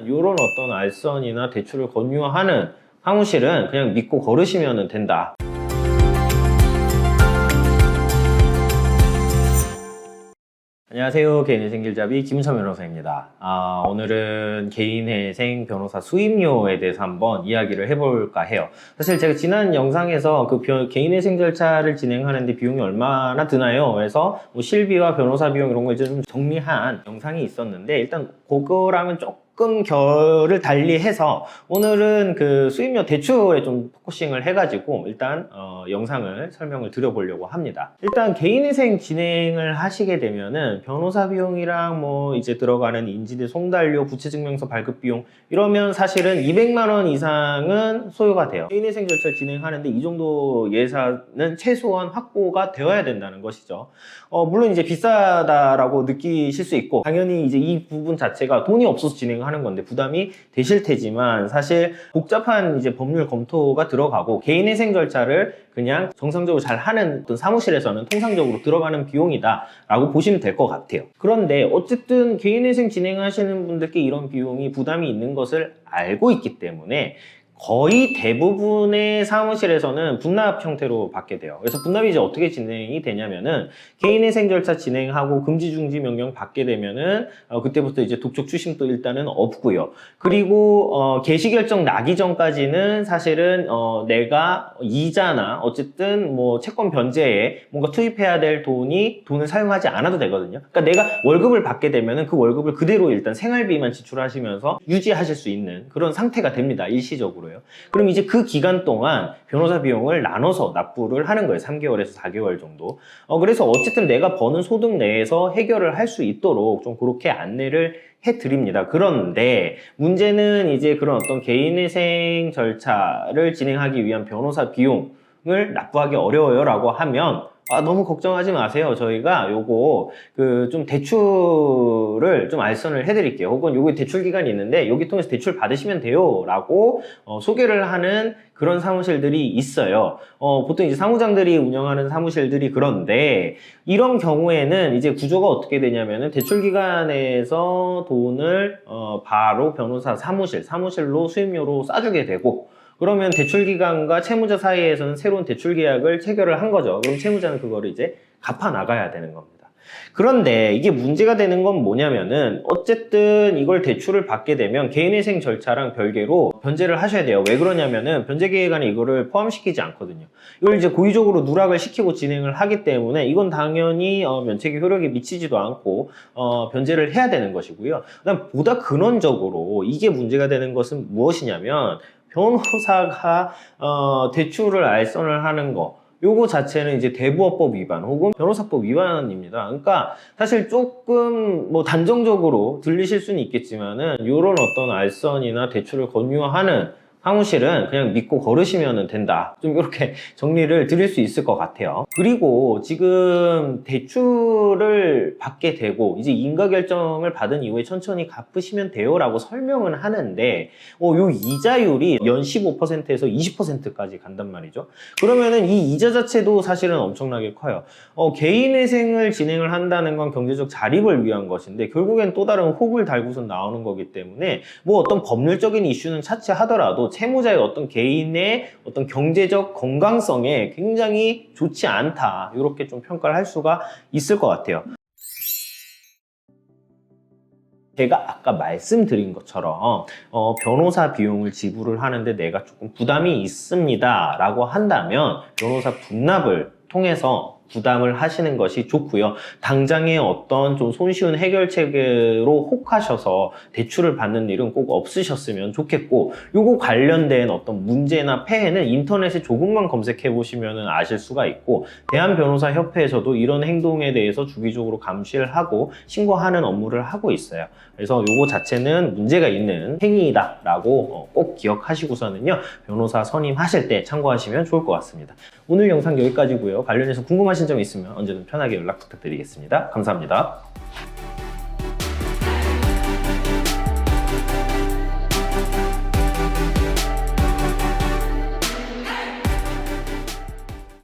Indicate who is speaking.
Speaker 1: 이런 어떤 알선이나 대출을 권유하는 사무실은 그냥 믿고 걸으시면 된다. 안녕하세요. 개인회생길잡이 김은천 변호사입니다. 오늘은 개인회생 변호사 수임료에 대해서 한번 이야기를 해볼까 해요. 사실 제가 지난 영상에서 그 개인회생 절차를 진행하는데 비용이 얼마나 드나요? 그래서 뭐 실비와 변호사 비용 이런 거 이제 좀 정리한 영상이 있었는데, 일단 그거랑은 조금 결을 달리해서 오늘은 그 수임료 대출에 좀 포커싱을 해가지고 일단 영상을 설명을 드려보려고 합니다. 일단 개인회생 진행을 하시게 되면은 변호사 비용이랑 뭐 이제 들어가는 인지대 송달료, 부채증명서 발급 비용 이러면 사실은 200만 원 이상은 소요가 돼요. 개인회생 절차를 진행하는데 이 정도 예산은 최소한 확보가 되어야 된다는 것이죠. 물론 이제 비싸다라고 느끼실 수 있고, 당연히 이제 이 부분 자체가 돈이 없어서 진행하는 건데 부담이 되실 테지만, 사실 복잡한 이제 법률 검토가 들어가고 개인회생 절차를 그냥 정상적으로 잘 하는 어떤 사무실에서는 통상적으로 들어가는 비용이다 라고 보시면 될 것 같아요. 그런데 어쨌든 개인회생 진행하시는 분들께 이런 비용이 부담이 있는 것을 알고 있기 때문에 거의 대부분의 사무실에서는 분납 형태로 받게 돼요. 그래서 분납이 이제 어떻게 진행이 되냐면은 개인회생 절차 진행하고 금지 중지 명령 받게 되면은 그때부터 이제 독촉 추심도 일단은 없고요. 그리고 개시 결정 나기 전까지는 사실은 내가 이자나 어쨌든 뭐 채권 변제에 뭔가 투입해야 될 돈을 사용하지 않아도 되거든요. 그러니까 내가 월급을 받게 되면은 그 월급을 그대로 일단 생활비만 지출하시면서 유지하실 수 있는 그런 상태가 됩니다. 일시적으로. 그럼 이제 그 기간 동안 변호사 비용을 나눠서 납부를 하는 거예요. 3개월에서 4개월 정도. 그래서 어쨌든 내가 버는 소득 내에서 해결을 할 수 있도록 좀 그렇게 안내를 해드립니다. 그런데 문제는 이제 그런 어떤 개인회생 절차를 진행하기 위한 변호사 비용을 납부하기 어려워요 라고 하면 너무 걱정하지 마세요. 저희가 요거 좀 대출을 좀 알선을 해드릴게요. 혹은 요거 대출 기간이 있는데 여기 통해서 대출 받으시면 돼요 라고 소개를 하는 그런 사무실들이 있어요. 보통 이제 사무장들이 운영하는 사무실들이 그런데, 이런 경우에는 이제 구조가 어떻게 되냐면은 대출 기간에서 돈을 바로 변호사 사무실로 수임료로 싸주게 되고, 그러면 대출기관과 채무자 사이에서는 새로운 대출 계약을 체결을 한 거죠. 그럼 채무자는 그거를 이제 갚아 나가야 되는 겁니다. 그런데 이게 문제가 되는 건 뭐냐면은, 어쨌든 이걸 대출을 받게 되면 개인회생 절차랑 별개로 변제를 하셔야 돼요. 왜 그러냐면은 변제 계획안에 이거를 포함시키지 않거든요. 이걸 이제 고의적으로 누락을 시키고 진행을 하기 때문에 이건 당연히 면책의 효력에 미치지도 않고 변제를 해야 되는 것이고요. 그다음 보다 근원적으로 이게 문제가 되는 것은 무엇이냐면, 변호사가 대출을 알선을 하는 거, 요거 자체는 이제 대부업법 위반 혹은 변호사법 위반입니다. 그러니까 사실 조금 뭐 단정적으로 들리실 수는 있겠지만은, 요런 어떤 알선이나 대출을 권유하는 사무실은 그냥 믿고 걸으시면 된다. 좀 이렇게 정리를 드릴 수 있을 것 같아요. 그리고 지금 대출을 받게 되고 이제 인가 결정을 받은 이후에 천천히 갚으시면 돼요 라고 설명은 하는데, 요 이자율이 연 15%에서 20%까지 간단 말이죠. 그러면은 이 이자 자체도 사실은 엄청나게 커요. 개인회생을 진행을 한다는 건 경제적 자립을 위한 것인데, 결국엔 또 다른 혹을 달고서 나오는 거기 때문에 뭐 어떤 법률적인 이슈는 차치하더라도 채무자의 어떤 개인의 어떤 경제적 건강성에 굉장히 좋지 않다, 이렇게 좀 평가를 할 수가 있을 것 같아요. 제가 아까 말씀드린 것처럼 변호사 비용을 지불을 하는데 내가 조금 부담이 있습니다 라고 한다면 변호사 분납을 통해서 부담을 하시는 것이 좋고요. 당장의 어떤 좀 손쉬운 해결책으로 혹하셔서 대출을 받는 일은 꼭 없으셨으면 좋겠고, 요거 관련된 어떤 문제나 폐해는 인터넷에 조금만 검색해 보시면 아실 수가 있고, 대한변호사협회에서도 이런 행동에 대해서 주기적으로 감시를 하고 신고하는 업무를 하고 있어요. 그래서 요거 자체는 문제가 있는 행위이다 라고 꼭 기억하시고서는요, 변호사 선임하실 때 참고하시면 좋을 것 같습니다. 오늘 영상 여기까지고요. 관련해서 궁금하신 점 있으면 언제든 편하게 연락 부탁드리겠습니다. 감사합니다.